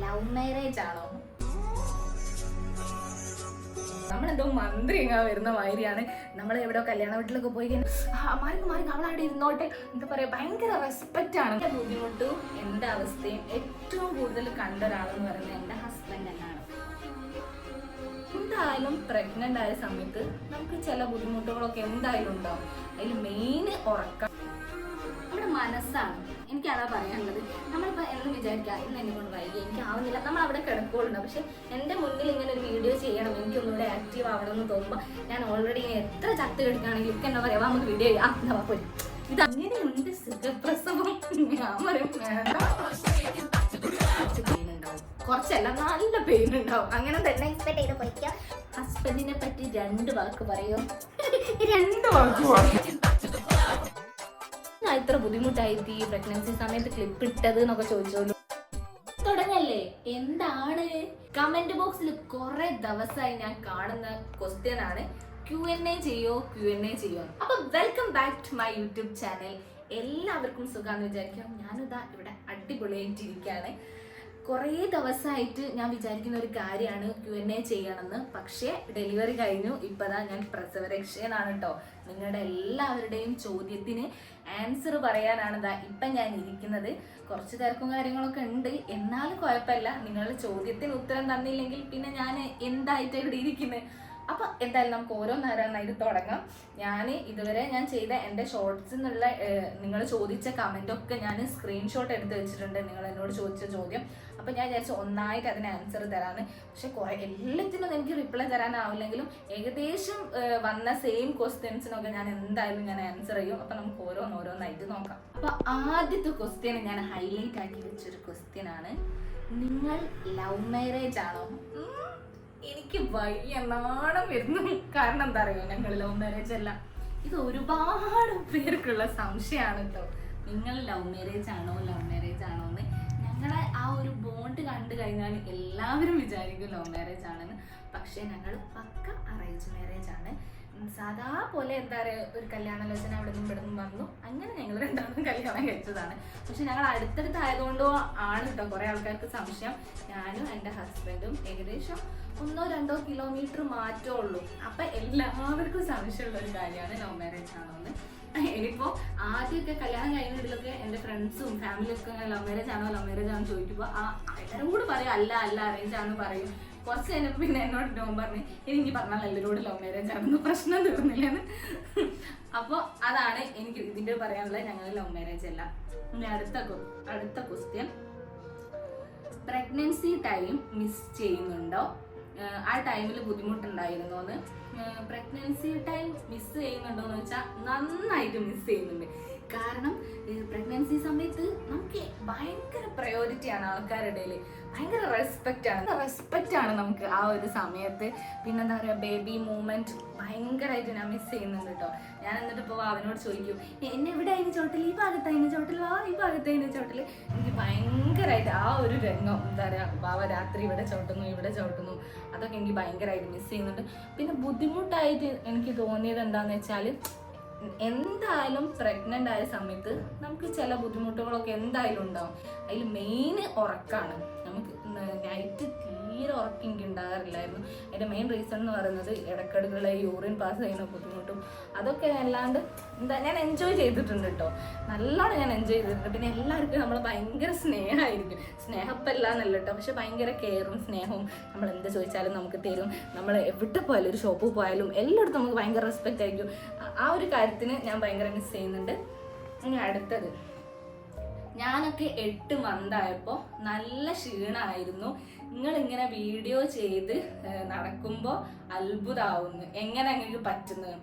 Love marriage ആണോ? നമ്മളെന്തോ മന്ത്രി ഇങ്ങനെ വരുന്ന മാതിരിയാണ്. നമ്മൾ എവിടെയോ കല്യാണ വീട്ടിലൊക്കെ പോയി കഴിഞ്ഞാൽ മാറി അവളവിടെ ഇരുന്നോട്ടെ എന്താ പറയുക, ഭയങ്കര റെസ്പെക്റ്റ് ആണ്. എൻ്റെ ബുദ്ധിമുട്ടും എൻ്റെ അവസ്ഥയും ഏറ്റവും കൂടുതൽ കണ്ട ഒരാളെന്ന് പറയുന്നത് എൻ്റെ ഹസ്ബൻഡ് തന്നെയാണ്. എന്തായാലും പ്രഗ്നന്റ് ആയ സമയത്ത് നമുക്ക് ചില ബുദ്ധിമുട്ടുകളൊക്കെ എന്തായാലും ഉണ്ടാവും. അതിൽ മെയിൻ ഉറക്കം, നമ്മുടെ മനസ്സാണ്. എനിക്കതാ പറയാനുള്ളത്. നമ്മളിപ്പോൾ എന്ന് വിചാരിക്കാം ഇന്ന് എന്നെ കൊണ്ട് വൈകി എനിക്ക് ആവുന്നില്ല, നമ്മൾ അവിടെ കിടക്കുന്നുണ്ട്. പക്ഷെ എൻ്റെ മുന്നിൽ ഇങ്ങനെ ഒരു വീഡിയോ ചെയ്യണം, എനിക്കൊന്നുകൂടെ ആക്റ്റീവ് ആവണം എന്ന് തോന്നുമ്പോൾ ഞാൻ ഓൾറെഡി ഇങ്ങനെ എത്ര ചത്ത് കിടക്കുകയാണെങ്കിൽ ഒക്കെ എന്താ പറയുക, നമുക്ക് വീഡിയോ ചെയ്യാം പോയി. ഇത് അങ്ങനെയുണ്ട് സുഖപ്രസവം. ഞാൻ പറയും കുറച്ചല്ല, നല്ല പെയിൻ ഉണ്ടാവും. അങ്ങനെ തന്നെ എക്സ്പെക്ട് ചെയ്ത് പോയിക്കാം. ഹസ്ബൻഡിനെ പറ്റി 2 വാക്ക് പറയോ? 2 വാക്ക് ഇത്ര ബുദ്ധിമുട്ടായിട്ട് ഈ പ്രഗ്നൻസി സമയത്ത് ക്ലിപ്പ് ഇട്ടത് എന്നൊക്കെ ചോദിച്ചോളൂ. തുടങ്ങല്ലേ, എന്താണ്? കമന്റ് ബോക്സിൽ കുറെ ദിവസമായി ഞാൻ കാണുന്ന ക്വസ്റ്റ്യൻ ആണ്, Q&A ചെയ്യോ. അപ്പൊ welcome back to my YouTube channel. എല്ലാവർക്കും സുഖാന്ന് വിചാരിക്കാം. ഞാനിതാ ഇവിടെ അടിപൊളിയായിട്ടിരിക്കുകയാണ്. കുറേ ദിവസമായിട്ട് ഞാൻ വിചാരിക്കുന്ന ഒരു കാര്യമാണ് Q&A ചെയ്യണമെന്ന്. പക്ഷേ ഡെലിവറി കഴിഞ്ഞു, ഇപ്പതാ ഞാൻ പ്രസവരക്ഷയിലാണ് കേട്ടോ. നിങ്ങളുടെ എല്ലാവരുടെയും ചോദ്യത്തിന് ആൻസർ പറയാനാണ് ഇപ്പം ഞാൻ ഇരിക്കുന്നത്. കുറച്ച് തിരക്കും കാര്യങ്ങളൊക്കെ ഉണ്ട്, എന്നാലും കുഴപ്പമില്ല. നിങ്ങളുടെ ചോദ്യത്തിന് ഉത്തരം തന്നില്ലെങ്കിൽ പിന്നെ ഞാൻ എന്തായിട്ട് ഇവിടെ ഇരിക്കുന്നത്. അപ്പൊ എന്തായാലും നമുക്ക് ഓരോന്നോരോന്നായിട്ട് തുടങ്ങാം. ഇതുവരെ ഞാൻ ചെയ്ത എൻ്റെ ഷോർട്സിൽ നിന്നുള്ള നിങ്ങൾ ചോദിച്ച കമൻ്റൊക്കെ ഞാൻ സ്ക്രീൻഷോട്ട് എടുത്ത് വെച്ചിട്ടുണ്ട്, നിങ്ങൾ എന്നോട് ചോദിച്ച ചോദ്യം. അപ്പം ഞാൻ വിചാരിച്ചു ഒന്നായിട്ട് അതിന് ആൻസർ തരാമെന്ന്. പക്ഷെ കുറേ എല്ലാത്തിനും എനിക്ക് റിപ്ലൈ തരാനാവില്ലെങ്കിലും ഏകദേശം വന്ന സെയിം ക്വസ്റ്റ്യൻസിനൊക്കെ ഞാൻ എന്തായാലും ഞാൻ ആൻസർ ചെയ്യും. അപ്പം നമുക്ക് ഓരോന്നോരോന്നായിട്ട് നോക്കാം. അപ്പം ആദ്യത്തെ ക്വസ്റ്റ്യൻ ഞാൻ ഹൈലൈറ്റ് ആക്കി വെച്ചൊരു ക്വസ്റ്റ്യൻ ആണ്, നിങ്ങൾ ലവ് മാരേജ് ആണോ? എനിക്ക് വയ്യ, നാണം വരുന്നു. കാരണം എന്താ അറിയോ, ഞങ്ങൾ ലവ് മാരേജ് അല്ല. ഇത് ഒരുപാട് പേർക്കുള്ള സംശയമാണ് കേട്ടോ. നിങ്ങൾ ലവ് മാരേജ് ആണോ എന്ന്. ഞങ്ങളെ ആ ഒരു ബോണ്ട് കണ്ടു കഴിഞ്ഞാൽ എല്ലാവരും വിചാരിക്കും ലവ് മാരേജ് ആണെന്ന്. പക്ഷെ ഞങ്ങൾ പക്ക അറേഞ്ച് മാരേജ് ആണ്. സാധാ പോലെ എന്താ പറയുക, ഒരു കല്യാണാലോചന അവിടെ നിന്നും ഇവിടെ നിന്നും വന്നു, അങ്ങനെ ഞങ്ങൾ രണ്ടാമതും കല്യാണം കഴിച്ചതാണ്. പക്ഷെ ഞങ്ങൾ അടുത്തടുത്തായതുകൊണ്ടോ ആണ് കേട്ടോ കുറേ ആൾക്കാർക്ക് സംശയം. ഞാനും എൻ്റെ ഹസ്ബൻഡും ഏകദേശം 1-2 കിലോമീറ്റർ മാറ്റമേ ഉള്ളൂ. അപ്പം എല്ലാവർക്കും സംശയമുള്ള ഒരു കാര്യമാണ് ലവ് മാരേജ് ആണോ എന്ന്. ഇനിയിപ്പോൾ ആദ്യമൊക്കെ കല്യാണം കഴിഞ്ഞിടയിലൊക്കെ എൻ്റെ ഫ്രണ്ട്സും ഫാമിലിയൊക്കെ ലവ് മാരേജ് ആണോ ചോദിക്കുമ്പോൾ എല്ലാവരും കൂടെ പറയും അല്ല അറേഞ്ച് ആണെന്ന് പറയും. കുറച്ച് കഴിഞ്ഞപ്പോൾ പിന്നെ എന്നോട് നോൻ പറഞ്ഞു എനിക്ക് പറഞ്ഞാൽ എല്ലാവരോടും ലവ് മാരേജ് ആണെന്ന്, പ്രശ്നം തീർന്നില്ലെന്ന്. അപ്പോൾ അതാണ് എനിക്ക് ഇതിൻ്റെ പറയാനുള്ളത്. ഞങ്ങൾ ലവ് മാരേജ് അല്ല. ഇനി അടുത്ത ക്വസ്റ്റ്യൻ, പ്രഗ്നൻസി ടൈം മിസ് ചെയ്യുന്നുണ്ടോ? ആ ടൈമിൽ ബുദ്ധിമുട്ടുണ്ടായിരുന്നോ എന്ന്. പ്രഗ്നൻസി ടൈം മിസ് ചെയ്യുന്നുണ്ടോ എന്ന് വെച്ചാൽ നന്നായിട്ട് മിസ് ചെയ്യുന്നുണ്ട്. കാരണം പ്രഗ്നൻസി സമയത്ത് നമുക്ക് ഭയങ്കര പ്രയോറിറ്റിയാണ് ആൾക്കാരുടെ ഇടയിൽ, ഭയങ്കര റെസ്പെക്റ്റ് ആണ് നമുക്ക് ആ ഒരു സമയത്ത്. പിന്നെന്താ പറയുക, ബേബി മൂമെന്റ് ഭയങ്കരമായിട്ട് ഞാൻ മിസ് ചെയ്യുന്നുണ്ട് കേട്ടോ. ഞാൻ എന്നിട്ട് ഇപ്പോൾ അവനോട് ചോദിക്കും എന്നെ എവിടെ അതിന് ചോട്ടിൽ, ഈ ഭാഗത്തതിന് ചോട്ടിൽ, ഈ ഭാഗത്തതിന് ചോട്ടിൽ. എനിക്ക് ഭയങ്കരമായിട്ട് ആ ഒരു രംഗം എന്താ പറയുക, ബാവ രാത്രി ഇവിടെ ചവിട്ടുന്നു അതൊക്കെ എനിക്ക് ഭയങ്കരമായിട്ട് മിസ് ചെയ്യുന്നുണ്ട്. പിന്നെ ബുദ്ധിമുട്ടായിട്ട് എനിക്ക് തോന്നിയത് എന്താണെന്ന് വെച്ചാൽ, എന്തായാലും പ്രഗ്നന്റ് ആയ സമയത്ത് നമുക്ക് ചില ബുദ്ധിമുട്ടുകളൊക്കെ എന്തായാലും ഉണ്ടാവും. അതിൽ മെയിൻ ഉറക്കമാണ്. നമുക്ക് നൈറ്റ് തീരെ ഉറക്കം എനിക്ക് ഉണ്ടാകാറില്ലായിരുന്നു. അതിൻ്റെ മെയിൻ റീസൺ എന്ന് പറയുന്നത് ഇടയ്ക്കിടയ്ക്കുള്ള യൂറിൻ പാസ് ചെയ്യുന്ന ബുദ്ധിമുട്ടും അതൊക്കെ. അല്ലാണ്ട് ഞാൻ എൻജോയ് ചെയ്തിട്ടുണ്ട് കേട്ടോ, നല്ലോണം ഞാൻ എൻജോയ് ചെയ്തിട്ടുണ്ട്. പിന്നെ എല്ലാവർക്കും നമ്മൾ ഭയങ്കര സ്നേഹമായിരിക്കും, സ്നേഹപ്പല്ല എന്നല്ല കേട്ടോ, പക്ഷെ ഭയങ്കര കെയറും സ്നേഹവും. നമ്മൾ എന്ത് ചോദിച്ചാലും നമുക്ക് തരും. നമ്മൾ എവിടെ പോയാലും, ഒരു ഷോപ്പിൽ പോയാലും എല്ലായിടത്തും നമുക്ക് ഭയങ്കര റെസ്പെക്റ്റ് ആയിരിക്കും. ആ ഒരു കാര്യത്തിന് ഞാൻ ഭയങ്കര മിസ് ചെയ്യുന്നുണ്ട്. ഇനി അടുത്തത്, ഞാനൊക്കെ 8 മന്തായപ്പോൾ നല്ല ക്ഷീണമായിരുന്നു. നിങ്ങളിങ്ങനെ വീഡിയോ ചെയ്ത് നടക്കുമ്പോൾ അത്ഭുതമാവുന്നു, എങ്ങനെ നിങ്ങൾക്ക് പറ്റുന്നത്.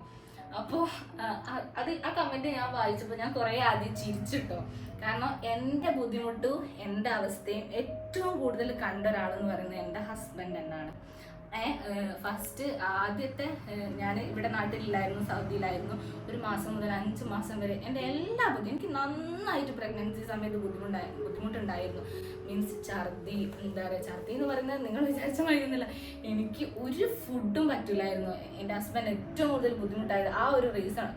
അപ്പോൾ ആ കമൻറ്റ് ഞാൻ വായിച്ചപ്പോൾ ഞാൻ കുറേ ആദ്യം ചിരിച്ചിട്ടോ. കാരണം എൻ്റെ ബുദ്ധിമുട്ടും എൻ്റെ അവസ്ഥയും ഏറ്റവും കൂടുതൽ കണ്ട ഒരാളെന്ന് പറയുന്നത് എൻ്റെ ഹസ്ബൻഡ് തന്നെയാണ്. ഫസ്റ്റ് ആദ്യത്തെ ഞാൻ ഇവിടെ നാട്ടിലില്ലായിരുന്നു, സൗദിയിലായിരുന്നു. 1 മാസം മുതൽ 5 മാസം വരെ എൻ്റെ എല്ലാ എനിക്ക് നന്നായിട്ട് പ്രഗ്നൻസി സമയത്ത് ബുദ്ധിമുട്ടുണ്ടായിരുന്നു. മീൻസ് ഛർദി, എന്താ പറയുക, ഛർദി എന്ന് പറയുന്നത് നിങ്ങൾ വിചാരിച്ച മതിയൊന്നുമില്ല. എനിക്ക് ഒരു ഫുഡും പറ്റില്ലായിരുന്നു. എൻ്റെ ഹസ്ബൻഡ് ഏറ്റവും കൂടുതൽ ബുദ്ധിമുട്ടായത് ആ ഒരു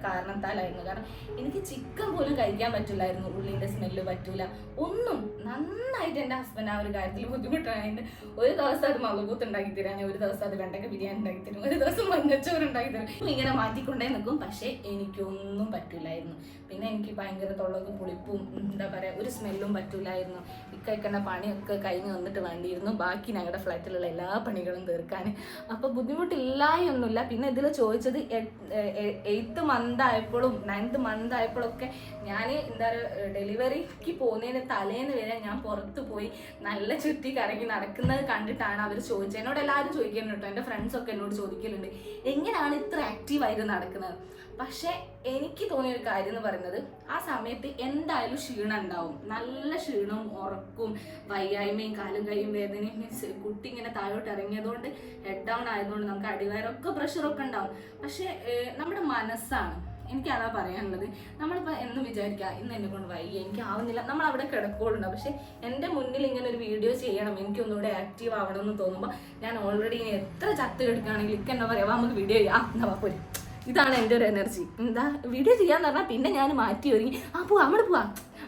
കാരണത്താലായിരുന്നു. കാരണം എനിക്ക് ചിക്കൻ പോലും കഴിക്കാൻ പറ്റില്ലായിരുന്നു, ഉള്ളിൻ്റെ സ്മെല്ല് പറ്റൂല, ഒന്നും. നന്നായിട്ട് എൻ്റെ ഹസ്ബൻഡ് ആ ഒരു കാര്യത്തിൽ ബുദ്ധിമുട്ടായിട്ട് ഒരു ദിവസം അത് മലകൂത്ത് ഉണ്ടാക്കി തരാൻ, ഒരു ദിവസം അത് വെണ്ടക്ക ബിരിയാണി ഉണ്ടാക്കി തരും, ഒരു ദിവസം മഞ്ഞച്ചോറ് ഉണ്ടാക്കി തരും. ഇങ്ങനെ മാറ്റിക്കൊണ്ടേ നിൽക്കും. പക്ഷേ എനിക്കൊന്നും പറ്റില്ലായിരുന്നു. പിന്നെ എനിക്ക് ഭയങ്കര തൊള്ളക്ക് പുളിപ്പും, എന്താ പറയുക, ഒരു സ്മെല്ലും പറ്റില്ലായിരുന്നു. ഇക്കൈക്കണ്ട പണിയൊക്കെ കഴിഞ്ഞ് വന്നിട്ട് വേണ്ടിയിരുന്നു ബാക്കി ഞങ്ങളുടെ ഫ്ലാറ്റിലുള്ള എല്ലാ പണികളും തീർക്കാൻ. അപ്പോൾ ബുദ്ധിമുട്ടില്ലായൊന്നുമില്ല. പിന്നെ ഇതിൽ ചോദിച്ചത് 8th month ആയപ്പോഴും 9th month ആയപ്പോഴൊക്കെ ഞാൻ എന്താ പറയുക, ഡെലിവറിക്ക് പോകുന്നതിന് തലേന്ന് വരെ ഞാൻ പുറത്ത് പോയി നല്ല ചുറ്റി കറങ്ങി നടക്കുന്നത് കണ്ടിട്ടാണ് അവർ ചോദിച്ചത്. എന്നോട് എല്ലാവരും ചോദിക്കുന്നുണ്ട് കേട്ടോ, എൻ്റെ ഫ്രണ്ട്സൊക്കെ എന്നോട് ചോദിക്കലുണ്ട് എങ്ങനെയാണ് ഇത്ര ആക്റ്റീവായിട്ട് നടക്കുന്നത്. പക്ഷെ എനിക്ക് തോന്നിയൊരു കാര്യം എന്ന് പറയുന്നത്, ആ സമയത്ത് എന്തായാലും ക്ഷീണം ഉണ്ടാവും. നല്ല ക്ഷീണവും ഉറക്കും വയ്യായ്മയും കാലും കൈയും വേദനയും. മീൻസ് കുട്ടി ഇങ്ങനെ താഴോട്ട് ഇറങ്ങിയതുകൊണ്ട് ഹെഡ് ഡൗൺ ആയതുകൊണ്ട് നമുക്ക് അടിവയറൊക്കെ പ്രഷറൊക്കെ ഉണ്ടാവും. പക്ഷെ നമ്മുടെ മനസ്സാണ്, എനിക്കതാ പറയാനുള്ളത്. നമ്മളിപ്പോൾ എന്ന് വിചാരിക്കുക ഇന്ന് എന്നെ കൊണ്ട് വയ്യ, എനിക്ക് ആവുന്നില്ല, നമ്മൾ അവിടെ കിടക്കോളുണ്ടാവും. പക്ഷെ എൻ്റെ മുന്നിൽ ഇങ്ങനെ ഒരു വീഡിയോ ചെയ്യണം, എനിക്കൊന്നുകൂടെ ആക്റ്റീവ് ആവണം എന്ന് തോന്നുമ്പോൾ ഞാൻ ഓൾറെഡി ഇനി എത്ര ചത്ത് കിടക്കുകയാണെങ്കിൽ എനിക്ക് എന്നാ പറയാം, നമുക്ക് വീഡിയോ ചെയ്യാം, എന്നാ പോരും. ഇതാണ് എൻ്റെ ഒരു എനർജി. എന്താ വീഡിയോ ചെയ്യാന്ന് പറഞ്ഞാൽ പിന്നെ ഞാൻ മാറ്റി ഒരുങ്ങി പോവാം, നമ്മൾ പോവാം,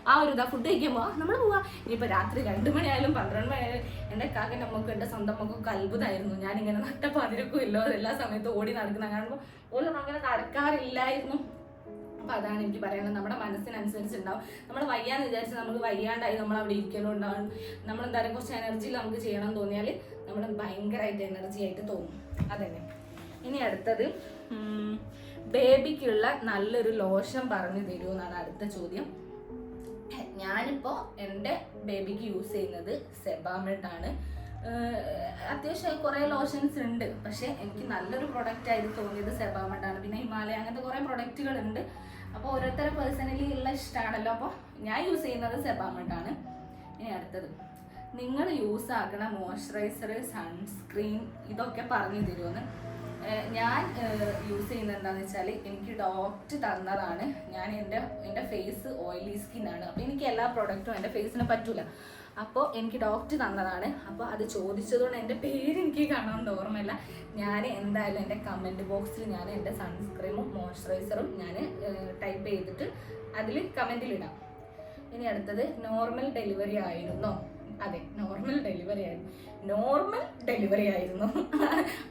ആ ഒരു ഇതാ ഫുഡ് കഴിക്കുമ്പോൾ നമ്മൾ പോവാം. ഇനിയിപ്പോൾ രാത്രി 2 മണിയായാലും 12 മണിയായാലും എൻ്റെ കാക്കൻ്റെ അമ്മക്കും എൻ്റെ സ്വന്തം അമ്മക്കൊക്കെ അത്ഭുതമായിരുന്നു. ഞാനിങ്ങനെ നട്ടപ്പാതിരക്കും ഇല്ലോ എല്ലാ സമയത്തും ഓടി നടക്കുന്ന കാണുമ്പോൾ ഓരോ അങ്ങനെ നടക്കാറില്ലായിരുന്നു. അപ്പോൾ അതാണ് എനിക്ക് പറയുന്നത്, നമ്മുടെ മനസ്സിനനുസരിച്ചുണ്ടാവും. നമ്മൾ വയ്യാന്ന് വിചാരിച്ച് നമുക്ക് വയ്യാണ്ടായി നമ്മൾ അവിടെ ഇരിക്കലും ഉണ്ടാവും. നമ്മൾ എന്താ പറയുക, കുറച്ച് എനർജിയിൽ നമുക്ക് ചെയ്യണം തോന്നിയാൽ നമ്മൾ ഭയങ്കരമായിട്ട് എനർജി ആയിട്ട് തോന്നും. അതന്നെ. ഇനി അടുത്തത്, ബേബിക്കുള്ള നല്ലൊരു ലോഷൻ പറഞ്ഞു തരുമോ എന്നാണ് അടുത്ത ചോദ്യം. ഞാനിപ്പോൾ എൻ്റെ ബേബിക്ക് യൂസ് ചെയ്യുന്നത് സെബാമെഡ് ആണ്. അത്യാവശ്യം കുറേ ലോഷൻസ് ഉണ്ട്, പക്ഷേ എനിക്ക് നല്ലൊരു പ്രൊഡക്റ്റ് ആയിട്ട് തോന്നിയത് സെബാമെഡ് ആണ്. പിന്നെ ഹിമാലയ, അങ്ങനത്തെ കുറേ പ്രൊഡക്റ്റുകളുണ്ട്. അപ്പോൾ ഓരോരുത്തരുടെ പേഴ്സണലി ഉള്ള ഇഷ്ടമാണല്ലോ. അപ്പോൾ ഞാൻ യൂസ് ചെയ്യുന്നത് സെബാമെഡ് ആണ്. ഇനി അടുത്തത്, നിങ്ങൾ യൂസ് ആക്കണ മോയ്സ്ചറൈസർ, സൺസ്ക്രീൻ ഇതൊക്കെ പറഞ്ഞു തരുമെന്ന്. ഞാൻ യൂസ് ചെയ്യുന്നത് എന്താണെന്ന് വെച്ചാൽ, എനിക്ക് ഡോക്ടർ തന്നതാണ്. ഞാൻ എൻ്റെ ഫേസ് ഓയിലി സ്കിന്നാണ്. അപ്പോൾ എനിക്ക് എല്ലാ പ്രോഡക്റ്റും എൻ്റെ ഫേസിന് പറ്റൂല. അപ്പോൾ എനിക്ക് ഡോക്ടർ തന്നതാണ്. അപ്പോൾ അത് ചോദിച്ചതുകൊണ്ട് എൻ്റെ പേര് എനിക്ക് കാണാൻ ഓർമ്മയില്ല. ഞാൻ എന്തായാലും എൻ്റെ കമൻറ്റ് ബോക്സിൽ ഞാൻ എൻ്റെ സൺസ്ക്രീമും മോയ്സ്ചറൈസറും ഞാൻ ടൈപ്പ് ചെയ്തിട്ട് അതിൽ കമൻറ്റിലിടാം. ഇനി അടുത്തത്, നോർമൽ ഡെലിവറി ആയിരുന്നോ? അതെ, നോർമൽ ഡെലിവറി ആയിരുന്നു.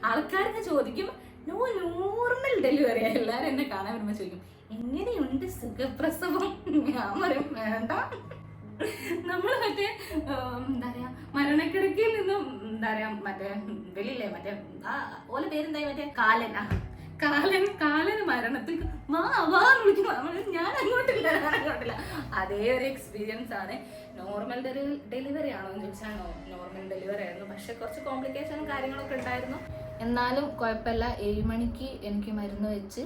ആൾക്കാർക്ക് ചോദിക്കും നോർമൽ ഡെലിവറി ആയി. എല്ലാവരും എന്നെ കാണാൻ വരുമ്പോൾ ചോദിക്കും എങ്ങനെയുണ്ട് സുഖപ്രസവം? ഞാൻ പറയും വേണ്ട, നമ്മൾ മറ്റേ എന്താ പറയാ, മരണക്കിടക്കയിൽ നിന്നും എന്താ പറയാ, മറ്റേ വെളിയില്ലേ, മറ്റേ ഓല പേരെന്തായി, മറ്റേ കാലന് മരണത്തിൽ വിളിക്കും. ഞാൻ അങ്ങോട്ടില്ല. അതേ ഒരു എക്സ്പീരിയൻസ് ആണ്. നോർമൽ ഡെലിവറി ആണോ എന്ന് ചോദിച്ചാൽ നോർമൽ ഡെലിവറി ആയിരുന്നു. പക്ഷെ കുറച്ച് കോംപ്ലിക്കേഷനും കാര്യങ്ങളൊക്കെ ഉണ്ടായിരുന്നു. എന്നാലും കുഴപ്പമില്ല. 7 മണിക്ക് എനിക്ക് മരുന്ന് വെച്ച്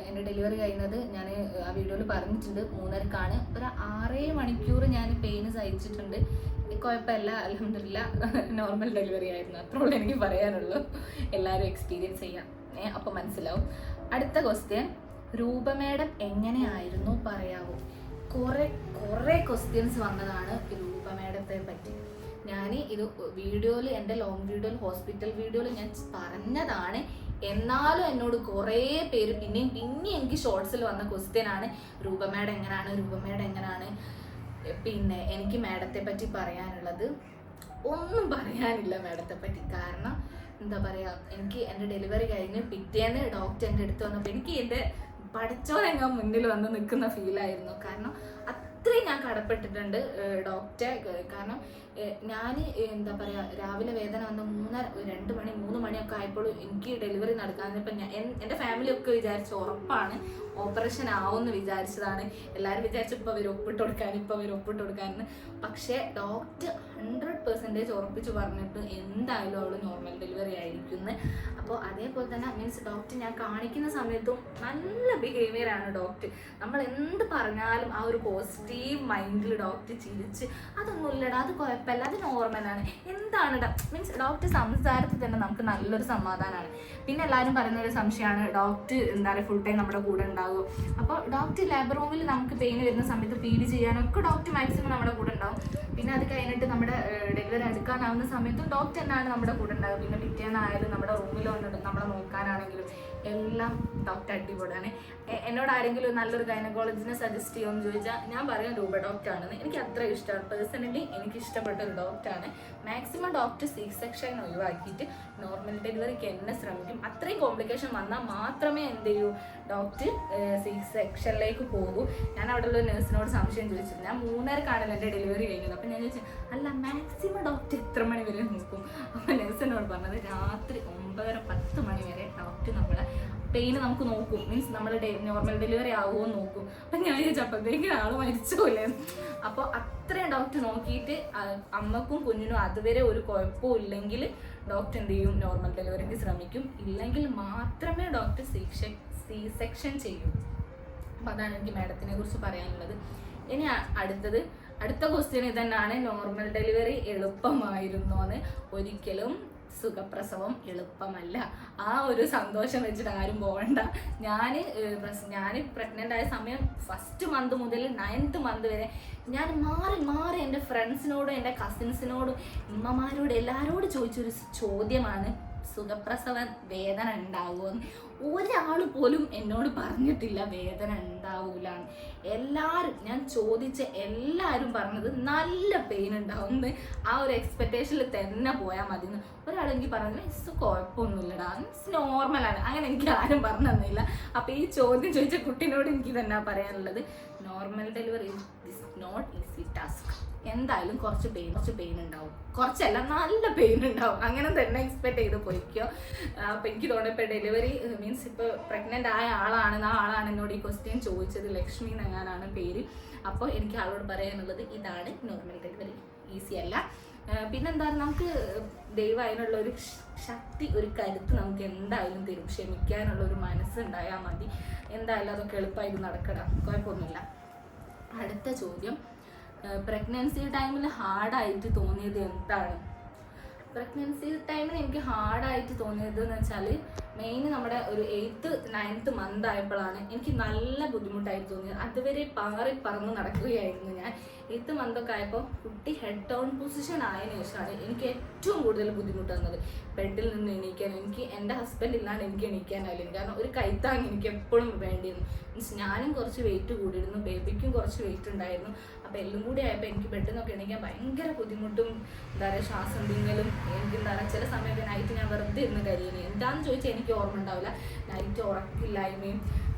എൻ്റെ ഡെലിവറി കഴിയുന്നത് ഞാൻ ആ വീഡിയോയിൽ പറഞ്ഞിട്ടുണ്ട്. 3:30-ക്കാണ്. ഒരു 6 മണിക്കൂർ ഞാൻ പെയിന് സഹിച്ചിട്ടുണ്ട്. കുഴപ്പമില്ല, അൽഹംദുലില്ലാ. നോർമൽ ഡെലിവറി ആയിരുന്നു. അത്രയുള്ളൂ എനിക്ക് പറയാനുള്ളൂ. എല്ലാവരും എക്സ്പീരിയൻസ് ചെയ്യാം, അപ്പോൾ മനസ്സിലാവും. അടുത്ത ക്വസ്റ്റ്യൻ, രൂപ മാഡം എങ്ങനെയായിരുന്നു പറയാവോ? കുറേ ക്വസ്റ്റ്യൻസ് വന്നതാണ് രൂപ മാഡത്തെ പറ്റി. ഞാൻ ഇത് വീഡിയോയിൽ, എൻ്റെ ലോങ് വീഡിയോയിൽ, ഹോസ്പിറ്റൽ വീഡിയോയിൽ ഞാൻ പറഞ്ഞതാണ്. എന്നാലും എന്നോട് കുറേ പേര് പിന്നെയും എനിക്ക് ഷോർട്സിൽ വന്ന ക്വസ്റ്റ്യൻ ആണ്, രൂപ മാഡം എങ്ങനെയാണ്. പിന്നെ എനിക്ക് മാഡത്തെ പറ്റി പറയാനുള്ളത് ഒന്നും പറയാനില്ല മാഡത്തെ പറ്റി. കാരണം എന്താ പറയുക, എനിക്ക് എൻ്റെ ഡെലിവറി കഴിഞ്ഞ് പിറ്റേന്ന് ഡോക്ടർ എൻ്റെ അടുത്ത് വന്നപ്പോൾ എനിക്ക് എൻ്റെ പഠിച്ചോരെങ്ങാൻ മുന്നിൽ വന്ന് നിൽക്കുന്ന ഫീലായിരുന്നു. കാരണം അത്രയും ഞാൻ കടപ്പെട്ടിട്ടുണ്ട് ഡോക്ടറെ. കാരണം ഞാൻ എന്താ പറയുക, രാവിലെ വേദന വന്ന 2 മണി 3 മണിയൊക്കെ ആയപ്പോൾ എനിക്ക് ഡെലിവറി നടക്കാതിപ്പോൾ എൻ്റെ ഫാമിലിയൊക്കെ വിചാരിച്ചു ഉറപ്പാണ് ഓപ്പറേഷൻ ആവുമെന്ന് വിചാരിച്ചതാണ്. എല്ലാവരും വിചാരിച്ചു ഇപ്പോൾ അവർ ഒപ്പിട്ട് കൊടുക്കാനെന്ന്. പക്ഷേ ഡോക്ടർ 100% ഉറപ്പിച്ച് പറഞ്ഞിട്ട് എന്തായാലും അവൾ നോർമൽ ഡെലിവറി ആയിരിക്കുമെന്ന്. അപ്പോൾ അതേപോലെ തന്നെ മീൻസ് ഡോക്ടർ ഞാൻ കാണിക്കുന്ന സമയത്തും നല്ല ബിഹേവിയറാണ് ഡോക്ടർ. നമ്മൾ എന്ത് പറഞ്ഞാലും ആ ഒരു പോസിറ്റീവ് മൈൻഡിൽ ഡോക്ടർ ചിരിച്ച് അതൊന്നും ഇല്ലടാ, അത് കുഴപ്പമില്ല, അത് നോർമലാണ്, എന്താണ് മീൻസ് ഡോക്ടർ സംസാരത്തിൽ തന്നെ നമുക്ക് നല്ലൊരു സമാധാനമാണ്. പിന്നെ എല്ലാവരും പറയുന്ന ഒരു സംശയമാണ്, ഡോക്ടർ എന്താ പറയുക ഫുൾ ടൈം നമ്മുടെ കൂടെ ഉണ്ടാകും. അപ്പോൾ ഡോക്ടർ ലാബ് റൂമിൽ നമുക്ക് പെയിൻ വരുന്ന സമയത്ത് പീഡി ചെയ്യാനൊക്കെ ഡോക്ടർ മാക്സിമം നമ്മുടെ കൂടെ ഉണ്ടാവും. പിന്നെ അത് കഴിഞ്ഞിട്ട് നമ്മുടെ ഡെലിവറി എടുക്കാനാവുന്ന സമയത്തും ഡോക്ടർ തന്നെയാണ് നമ്മുടെ കൂടെ ഉണ്ടാകുക. പിന്നെ പിറ്റേന്നായാലും നമ്മുടെ റൂമിൽ വന്നിട്ട് നമ്മളെ നോക്കാനാണെങ്കിലും എല്ലാം ഡോക്ടർ അടിപൊളിയാണ്. എന്നോട് ആരെങ്കിലും നല്ലൊരു ഗൈനക്കോളജിനെ സജസ്റ്റ് ചെയ്യുമെന്ന് ചോദിച്ചാൽ ഞാൻ പറയും രൂപ ഡോക്ടറാണെന്ന്. എനിക്ക് അത്ര ഇഷ്ടമാണ്, പേഴ്സണലി എനിക്ക് ഇഷ്ടപ്പെട്ട ഒരു ഡോക്ടറാണ്. മാക്സിമം ഡോക്ടർ സി സെക്ഷൻ ഒഴിവാക്കിയിട്ട് നോർമൽ ഡെലിവറിക്ക് എന്നെ ശ്രമിക്കും. അത്രയും കോംപ്ലിക്കേഷൻ വന്നാൽ മാത്രമേ എന്ത് ചെയ്യൂ ഡോക്ടർ സി സെക്ഷനിലേക്ക് പോകൂ. ഞാൻ അവിടെ ഉള്ള നഴ്സിനോട് സംശയം ചോദിച്ചിരുന്നു. ഞാൻ 3:30 എൻ്റെ ഡെലിവറി കഴിഞ്ഞത്. അപ്പം ഞാൻ ചോദിച്ചു അല്ല മാക്സിമം ഡോക്ടർ എത്ര മണി വരെ നോക്കും? അപ്പം നഴ്സിനോട് പറഞ്ഞത് രാത്രി 9:30-10 മണി വരെ ഡോക്ടർ നമ്മളെ പെയിന് നമുക്ക് നോക്കും. മീൻസ് നമ്മൾ നോർമൽ ഡെലിവറി ആവുമോ നോക്കും. അപ്പം ഞാൻ ചോദിച്ചപ്പോഴത്തേക്ക് ആൾ മരിച്ചില്ലേ. അപ്പോൾ അത്രയും ഡോക്ടർ നോക്കിയിട്ട് അമ്മക്കും കുഞ്ഞിനും അതുവരെ ഒരു കുഴപ്പവും ഇല്ലെങ്കിൽ ഡോക്ടർ എന്ത് ചെയ്യും നോർമൽ ഡെലിവറിക്ക് ശ്രമിക്കും. ഇല്ലെങ്കിൽ മാത്രമേ ഡോക്ടർ സി സെക്ഷൻ ചെയ്യൂ. അപ്പം അതാണ് എനിക്ക് മാഡത്തിനെ കുറിച്ച് പറയാനുള്ളത്. ഇനി അടുത്ത ക്വസ്റ്റ്യൻ ഇതന്നെയാണ്, നോർമൽ ഡെലിവറി എളുപ്പമായിരുന്നോ എന്ന്. ഒരിക്കലും സുഖപ്രസവം എളുപ്പമല്ല. ആ ഒരു സന്തോഷം വെച്ചിട്ട് ആരും പോകണ്ട. ഞാൻ പ്രഗ്നൻ്റ് ആയ സമയം 1st മന്ത് മുതൽ 9th മന്ത് വരെ ഞാൻ മാറി എൻ്റെ ഫ്രണ്ട്സിനോടും എൻ്റെ കസിൻസിനോടും ഉമ്മമാരോടും എല്ലാവരോടും ചോദിച്ചൊരു ചോദ്യമാണ്, സുഖപ്രസവ വേദന ഉണ്ടാവുമെന്ന്. ഒരാൾ പോലും എന്നോട് പറഞ്ഞിട്ടില്ല വേദന ഉണ്ടാവൂലെന്ന്. എല്ലാവരും ഞാൻ ചോദിച്ച എല്ലാവരും പറഞ്ഞത് നല്ല പെയിൻ ഉണ്ടാവുമെന്ന്. ആ ഒരു എക്സ്പെക്റ്റേഷനിൽ തന്നെ പോയാൽ മതി എന്ന്. ഒരാളെനിക്ക് പറഞ്ഞത് ഇസ് കുഴപ്പമൊന്നുമില്ലടാ, ഇറ്റ്സ് നോർമലാണ്. അങ്ങനെ എനിക്ക് ആരും പറഞ്ഞു തന്നില്ല. അപ്പോൾ ഈ ചോദ്യം ചോദിച്ച കുട്ടീനോട് എനിക്ക് തന്നെ പറയാനുള്ളത്, normal delivery is not easy task. എന്തായാലും കുറച്ച് പെയിൻ ഉണ്ടാവും, കുറച്ചല്ല നല്ല പെയിൻ ഉണ്ടാവും. അങ്ങനെ തന്നെ എക്സ്പെക്ട് ചെയ്ത് പോയിക്കോ. അപ്പം എനിക്ക് തോന്നുന്നു ഇപ്പോൾ ഡെലിവറി മീൻസ് ഇപ്പോൾ പ്രഗ്നൻ്റ് ആയ ആളാണ് എന്നോട് ഈ ക്വസ്റ്റ്യൻ ചോദിച്ചത്. ലക്ഷ്മി എന്നെങ്ങാനാണ് പേര്. അപ്പോൾ എനിക്ക് ആളോട് പറയാനുള്ളത് ഇതാണ്, നോർമൽ ഡെലിവറി ഈസി അല്ല. പിന്നെന്താ, നമുക്ക് ദൈവം അതിനുള്ള ഒരു ശക്തി, ഒരു കരുത്ത് നമുക്ക് എന്തായാലും തരും. ക്ഷമിക്കാനുള്ള ഒരു മനസ്സുണ്ടായാൽ മതി. എന്തായാലും അതൊക്കെ എളുപ്പമായിട്ട് നടക്കണം, കുഴപ്പമൊന്നുമില്ല. അടുത്ത ചോദ്യം, പ്രഗ്നൻസി ടൈമിൽ ഹാർഡായിട്ട് തോന്നിയത് എന്താണ്? പ്രഗ്നൻസി ടൈമിൽ എനിക്ക് ഹാർഡായിട്ട് തോന്നിയത് എന്ന് വെച്ചാൽ മെയിൻ നമ്മുടെ ഒരു 8th 9th മന്ത് ആയപ്പോഴാണ് എനിക്ക് നല്ല ബുദ്ധിമുട്ടായിട്ട് തോന്നിയത്. അതുവരെ പറന്ന് നടക്കുകയായിരുന്നു ഞാൻ. 8th മന്തൊക്കെ ആയപ്പോൾ കുട്ടി ഹെഡ് ഡൗൺ പൊസിഷൻ ആയതിനു ശേഷമാണ് എനിക്ക് ഏറ്റവും കൂടുതൽ ബുദ്ധിമുട്ട് വന്നത്. ബെഡിൽ നിന്ന് എണീക്കാൻ എനിക്ക് എൻ്റെ ഹസ്ബൻഡ് ഇല്ലാണ്ട് എനിക്ക് എണീക്കാനായില്ല. കാരണം ഒരു കൈത്താങ് എനിക്ക് എപ്പോഴും വേണ്ടിയിരുന്നു. മീൻസ് ഞാനും കുറച്ച് വെയിറ്റ് കൂടിയിരുന്നു, ബേബിക്കും കുറച്ച് വെയിറ്റ് ഉണ്ടായിരുന്നു. അപ്പോൾ എല്ലാം കൂടി ആയപ്പോൾ എനിക്ക് ബെഡിൽ നിന്നൊക്കെ എണീക്കാൻ ഭയങ്കര ബുദ്ധിമുട്ടും എന്താ പറയുക ശ്വാസം തിങ്ങലും. എനിക്ക് എന്താ പറയുക ചില സമയത്ത് നൈറ്റ് ഞാൻ വെറുതെ ഇരുന്ന് കരിയുന്നത്. എന്താണെന്ന് ചോദിച്ചാൽ എനിക്ക് ഓർമ്മ ഉണ്ടാവില്ല. നൈറ്റ് ഉറക്കില്ലായ്മയും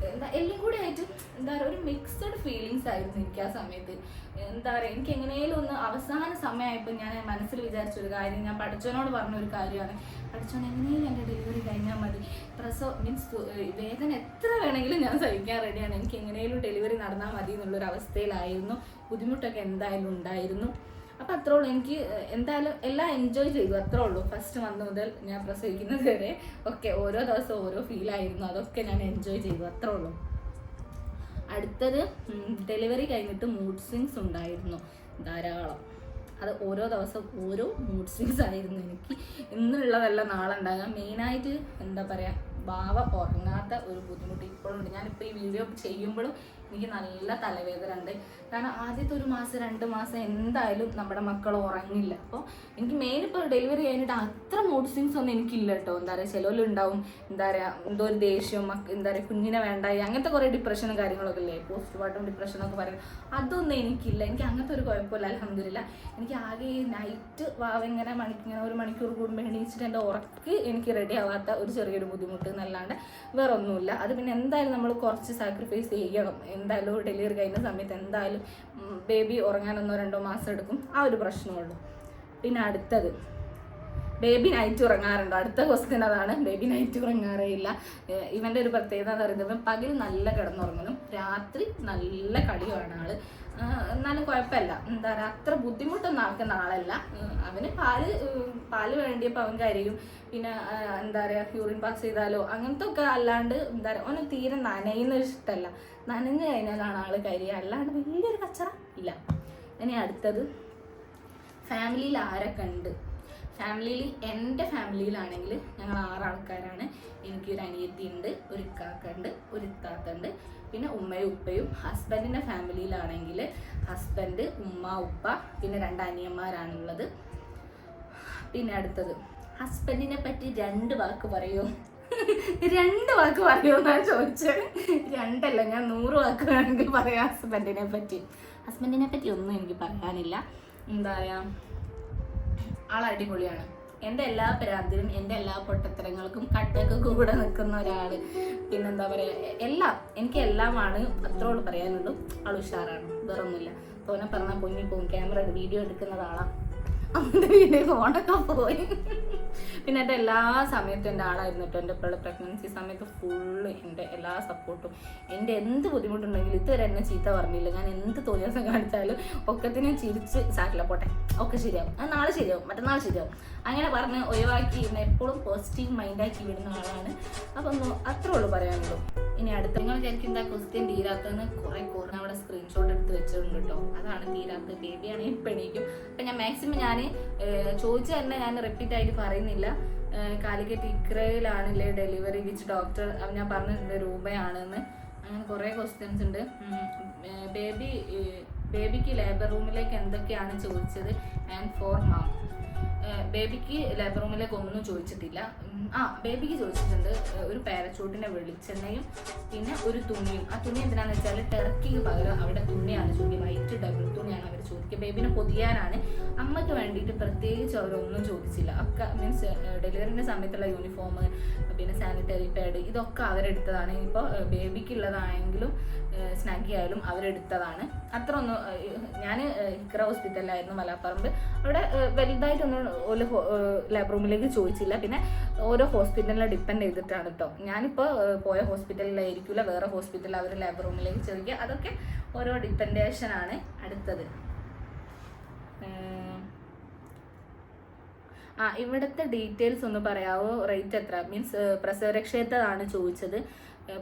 എല്ലാം കൂടി ആയിട്ട് എന്താ പറയുക ഒരു മിക്സഡ് ഫീലിങ്സ് ആയിരുന്നു എനിക്ക് ആ സമയത്ത്. എന്താ പറയുക എനിക്ക് എങ്ങനെയും ഒന്ന് അവസാന സമയമായപ്പോൾ ഞാൻ മനസ്സിൽ വിചാരിച്ചൊരു കാര്യം, ഞാൻ പഠിച്ചവനോട് പറഞ്ഞൊരു കാര്യമാണ്, പഠിച്ചവൻ എങ്ങനെയും എൻ്റെ ഡെലിവറി കഴിഞ്ഞാൽ മതി. മീൻസ് വേദന എത്ര വേണമെങ്കിലും ഞാൻ സഹിക്കാൻ റെഡിയാണ്, എനിക്ക് എങ്ങനെയും ഡെലിവറി നടന്നാൽ മതി എന്നുള്ളൊരു അവസ്ഥയിലായിരുന്നു. ബുദ്ധിമുട്ടൊക്കെ എന്തായാലും ഉണ്ടായിരുന്നു. അപ്പം അത്രേ ഉള്ളൂ. എനിക്ക് എന്തായാലും എല്ലാം എൻജോയ് ചെയ്തു, അത്രേ ഉള്ളൂ. 1st മന്ത് മുതൽ ഞാൻ പ്രസവിക്കുന്നത് വരെ ഒക്കെ ഓരോ ദിവസവും ഓരോ ഫീലായിരുന്നു. അതൊക്കെ ഞാൻ എൻജോയ് ചെയ്തു, അത്രേ ഉള്ളൂ. അടുത്തത്, ഡെലിവറി കഴിഞ്ഞിട്ട് മൂഡ് സ്വിങ്സ് ഉണ്ടായിരുന്നു ധാരാളം. അത് ഓരോ ദിവസം ഓരോ മൂഡ് സ്വിങ്സ് ആയിരുന്നു എനിക്ക്. ഇന്നുള്ളതല്ല നാളെ ഉണ്ടാകാം. മെയിനായിട്ട് എന്താ പറയുക, ഭാവ ഉറങ്ങാത്ത ഒരു ബുദ്ധിമുട്ട് ഇപ്പോഴും ഉണ്ട്. ഞാനിപ്പോൾ ഈ വീഡിയോ ചെയ്യുമ്പോഴും എനിക്ക് നല്ല തലവേദന ഉണ്ട്. കാരണം ആദ്യത്തെ 1 മാസം 2 മാസം എന്തായാലും നമ്മുടെ മക്കൾ ഉറങ്ങില്ല. അപ്പോൾ എനിക്ക് മെയിൻ ഇപ്പോൾ ഡെലിവറി കഴിഞ്ഞിട്ട് അത്ര മൂഡ് സ്വിങ്സ് ഒന്നും എനിക്കില്ല കേട്ടോ. എന്താ പറയുക ചിലവിലുണ്ടാവും, എന്താ പറയുക എന്തോ ഒരു ദേഷ്യം, എന്താ പറയുക കുഞ്ഞിനെ വേണ്ടായി, അങ്ങനത്തെ കുറേ ഡിപ്രഷനും കാര്യങ്ങളൊക്കെ ഇല്ലേ, പോസ്റ്റ് പാർട്ടം ഡിപ്രഷൻ എന്നൊക്കെ പറയും. അതൊന്നും എനിക്കില്ല. എനിക്ക് അങ്ങനത്തെ ഒരു കുഴപ്പമില്ല, അൽഹംദുലില്ലാ. എനിക്ക് ആകെ ഈ നൈറ്റ് ഇങ്ങനെ 1 മണിക്കൂർ കൂടുമ്പോൾ എണീച്ചിട്ട് എൻ്റെ ഉറക്ക് എനിക്ക് റെഡി ആവാത്ത ഒരു ചെറിയൊരു ബുദ്ധിമുട്ട് എന്നല്ലാണ്ട് വേറെ ഒന്നുമില്ല. അത് പിന്നെ എന്തായാലും നമ്മൾ കുറച്ച് സാക്രിഫൈസ് ചെയ്യണം. എന്തായാലും ഡെലിവറി കഴിഞ്ഞ സമയത്ത് എന്തായാലും ബേബി ഉറങ്ങാൻ 1-2 മാസം എടുക്കും. ആ ഒരു പ്രശ്നമുള്ളൂ. പിന്നെ അടുത്തത്, ബേബി നൈറ്റ് ഉറങ്ങാറുണ്ടോ? അടുത്ത ക്വസ്റ്റ്യൻ അതാണ്. ബേബി നൈറ്റ് ഉറങ്ങാറേ ഇല്ല. ഇവൻ്റെ ഒരു പ്രത്യേകത എന്ന് പറയുന്നത് പകൽ നല്ല കിടന്നുറങ്ങണം, രാത്രി നല്ല കളിയാണ് ആള്. എന്നാലും കുഴപ്പമില്ല, എന്താ പറയുക അത്ര ബുദ്ധിമുട്ടൊന്നും ആക്കുന്ന ആളല്ല. അവന് പാല് വേണ്ടിയപ്പോൾ അവൻ കരയും. പിന്നെ എന്താ പറയുക യൂറിൻ പാസ് ചെയ്താലോ അങ്ങനത്തെ ഒക്കെ. അല്ലാണ്ട് എന്താ പറയുക അവന് തീരെ നനയുന്ന ഇഷ്ടമല്ല. നനഞ്ഞു കഴിഞ്ഞാലാണ് ആൾ കരയുക, അല്ലാണ്ട് വലിയൊരു കച്ചറ ഇല്ല. ഇനി അടുത്തത്, ഫാമിലിയിൽ ആരൊക്കെ ഉണ്ട്? ഫാമിലിയിൽ എൻ്റെ ഫാമിലിയിലാണെങ്കിൽ ഞങ്ങൾ 6 ആൾക്കാരാണ്. എനിക്കൊരു അനിയത്തി ഉണ്ട്, ഒരു ഇക്കാക്ക ഉണ്ട്, ഒരു ഇത്താത്ത ഉണ്ട്, പിന്നെ ഉമ്മയും ഉപ്പയും. ഹസ്ബൻഡിൻ്റെ ഫാമിലിയിലാണെങ്കിൽ ഹസ്ബൻഡ്, ഉമ്മ, ഉപ്പ, പിന്നെ 2 അനിയന്മാരാണുള്ളത്. പിന്നെ അടുത്തത്, ഹസ്ബൻഡിനെ പറ്റി 2 വാക്ക് പറയൂ. 2 വാക്ക് പറയുമെന്നാണ് ചോദിച്ചത്. 2 അല്ല, ഞാൻ 100 വാക്ക് വേണമെങ്കിൽ പറയാം ഹസ്ബൻഡിനെ പറ്റി. ഹസ്ബൻഡിനെ പറ്റി ഒന്നും എനിക്ക് പറയാനില്ല. എന്താ പറയുക, ആൾ അടിപൊളിയാണ്. എൻ്റെ എല്ലാ പ്രാന്തിനും എൻ്റെ എല്ലാ പൊട്ടത്തരങ്ങൾക്കും കട്ടൊക്കെ കൂടെ നിൽക്കുന്ന ഒരാൾ. പിന്നെന്താ പറയുക, എനിക്ക് എല്ലാമാണ്, അത്രോട് പറയാനുള്ളൂ. ആൾ ഉഷാറാണ്, വേറൊന്നുമില്ല. തോന്നെ പറഞ്ഞാൽ പൊങ്ങി പോകും. ക്യാമറ വീഡിയോ എടുക്കുന്നതാളാണ്, അവൻ്റെ വീഡിയോ ഫോണൊക്കെ പോയി. പിന്നെ എൻ്റെ എല്ലാ സമയത്തും എൻ്റെ ആളായിരുന്നു കേട്ടോ. എൻ്റെ ഇപ്പോഴുള്ള പ്രഗ്നൻസി സമയത്ത് ഫുള്ള് എൻ്റെ എല്ലാ സപ്പോർട്ടും. എൻ്റെ എന്ത് ബുദ്ധിമുട്ടുണ്ടെങ്കിലും ഇതുവരെ എന്നെ ചീത്ത പറഞ്ഞില്ല. ഞാൻ എന്ത് തോന്നിയാസം കാണിച്ചാലും ഒക്കത്തിനും ചിരിച്ച് സാറ്റില്ല പോട്ടെ, ഒക്കെ ശരിയാവും, അത് നാളെ ശരിയാവും, മറ്റന്നാൾ ശരിയാവും, അങ്ങനെ പറഞ്ഞ് ഒഴിവാക്കി എപ്പോഴും പോസിറ്റീവ് മൈൻഡാക്കി വിടുന്ന ആളാണ്. അപ്പം അത്രേ ഉള്ളൂ പറയാനുള്ളൂ. ഇനി അടുത്ത, നിങ്ങൾ വിചാരിക്കും എന്താ ക്വസ്റ്റ്യൻ തീരാത്തതെന്ന്. കുറേ അവിടെ സ്ക്രീൻഷോട്ട് എടുത്ത് വെച്ചിട്ടുണ്ട് കേട്ടോ. അതാണ് തീരാത്തത്. ബേബിയാണെങ്കിൽ ഇപ്പം എണീക്കും. അപ്പം ഞാൻ മാക്സിമം ഞാൻ ചോദിച്ചു തന്നെ ഞാൻ റിപ്പീറ്റ് ആയിട്ട് പറയുന്നില്ല. കാലിക്കറ്റ് ഇക്രയിലാണല്ലേ ഡെലിവറി, വിച്ച് ഡോക്ടർ, ഞാൻ പറഞ്ഞിട്ടുണ്ട് രൂപയാണെന്ന്. അങ്ങനെ കുറേ ക്വസ്റ്റ്യൻസ് ഉണ്ട്. ബേബിക്ക് ലേബർ റൂമിലേക്ക് എന്തൊക്കെയാണ് ചോദിച്ചത്? And for ma'am. ബേബിക്ക് ലേബർ റൂമിലേക്ക് ഒന്നും ചോദിച്ചിട്ടില്ല. ബേബിക്ക് ചോദിച്ചിട്ടുണ്ട് ഒരു പാരച്ചൂട്ടിൻ്റെ വെളിച്ചെണ്ണയും പിന്നെ ഒരു തുണിയും. ആ തുണി എന്തിനാന്ന് വെച്ചാൽ ടർക്കിക്ക് പകരം അവിടെ തുണിയാണ് ചോദിക്കുക, വൈറ്റ് ഡബിൾ തുണിയാണ് അവർ ചോദിക്കുക. ബേബിനെ പൊതിയാനാണ്. അമ്മയ്ക്ക് വേണ്ടിയിട്ട് പ്രത്യേകിച്ച് അവരൊന്നും ചോദിച്ചില്ല. ഒക്കെ മീൻസ് ഡെലിവറിൻ്റെ സമയത്തുള്ള യൂണിഫോം, പിന്നെ സാനിറ്ററി പാഡ്, ഇതൊക്കെ അവരെടുത്തതാണ്. ഇപ്പോൾ ബേബിക്കുള്ളതാണെങ്കിലും സ്നാഗി ആയാലും അവരെടുത്തതാണ്. അത്ര ഒന്നും. ഞാൻ ഇക്ര ഹോസ്പിറ്റലിലായിരുന്നു മലാപ്പറമ്പ്. അവിടെ വലുതായിട്ടൊന്നും ഒരു ലാബ് റൂമിലേക്ക് ചോദിച്ചില്ല. പിന്നെ ഓരോ ഹോസ്പിറ്റലിനെ ഡിപ്പെൻഡ് ചെയ്തിട്ടാണ് കേട്ടോ. ഞാനിപ്പോൾ പോയ ഹോസ്പിറ്റലിലായിരിക്കില്ല, വേറെ ഹോസ്പിറ്റലിൽ അവർ ലാബ് റൂമിലേക്ക് ചോദിക്കുക. അതൊക്കെ ഓരോ ഡിപ്പെൻഡേഷനാണ്. അടുത്തത്, ഇവിടുത്തെ ഡീറ്റെയിൽസ് ഒന്ന് പറയാവോ? റേറ്റ് എത്ര? മീൻസ് പ്രസവരക്ഷയത്തതാണ് ചോദിച്ചത്.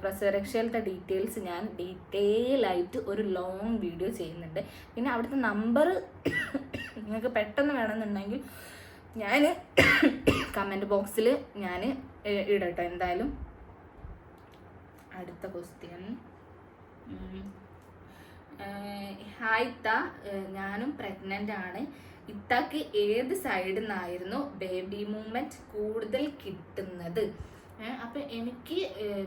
പ്രസവരക്ഷയിലത്തെ ഡീറ്റെയിൽസ് ഞാൻ ഡീറ്റെയിൽ ആയിട്ട് ഒരു ലോങ് വീഡിയോ ചെയ്യുന്നുണ്ട്. പിന്നെ അവിടുത്തെ നമ്പർ നിങ്ങൾക്ക് പെട്ടെന്ന് വേണമെന്നുണ്ടെങ്കിൽ ഞാൻ കമൻറ്റ് ബോക്സിൽ ഞാൻ ഇടട്ടോ എന്തായാലും. അടുത്ത ക്വസ്റ്റ്യൻ, ഹായ് ഇത്ത, ഞാനും പ്രഗ്നൻ്റ് ആണ്. ഇത്താക്ക് ഏത് സൈഡിൽ നിന്നായിരുന്നു ബേബി മൂവ്മെൻറ്റ് കൂടുതൽ കിട്ടുന്നത്? അപ്പം എനിക്ക്